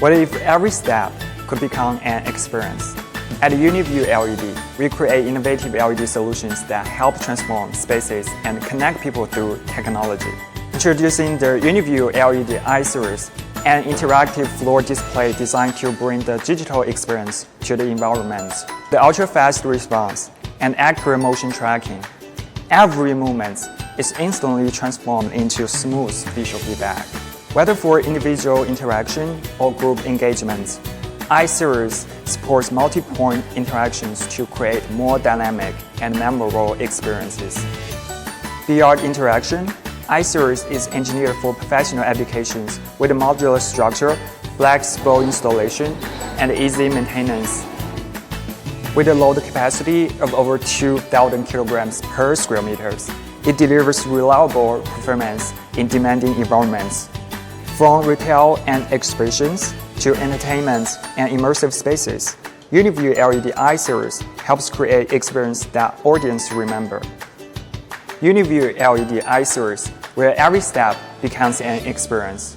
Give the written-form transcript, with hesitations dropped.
What if every step could become an experience? At Uniview LED, we create innovative LED solutions that help transform spaces and connect people through technology. Introducing the Uniview LED I Series, an interactive floor display designed to bring the digital experience to the environment. The ultra-fast response and accurate motion tracking. Every movement is instantly transformed into smooth visual feedback. Whether for individual interaction or group engagement, I Series supports multi-point interactions to create more dynamic and memorable experiences. Beyond interaction, I Series is engineered for professional applications with a modular structure, flexible installation, and easy maintenance. With a load capacity of over 2,000 kilograms per square meters, it delivers reliable performance in demanding environments. From retail and exhibitions to entertainment and immersive spaces, Uniview LED I Series helps create experiences that audiences remember. Uniview LED I Series, where every step becomes an experience.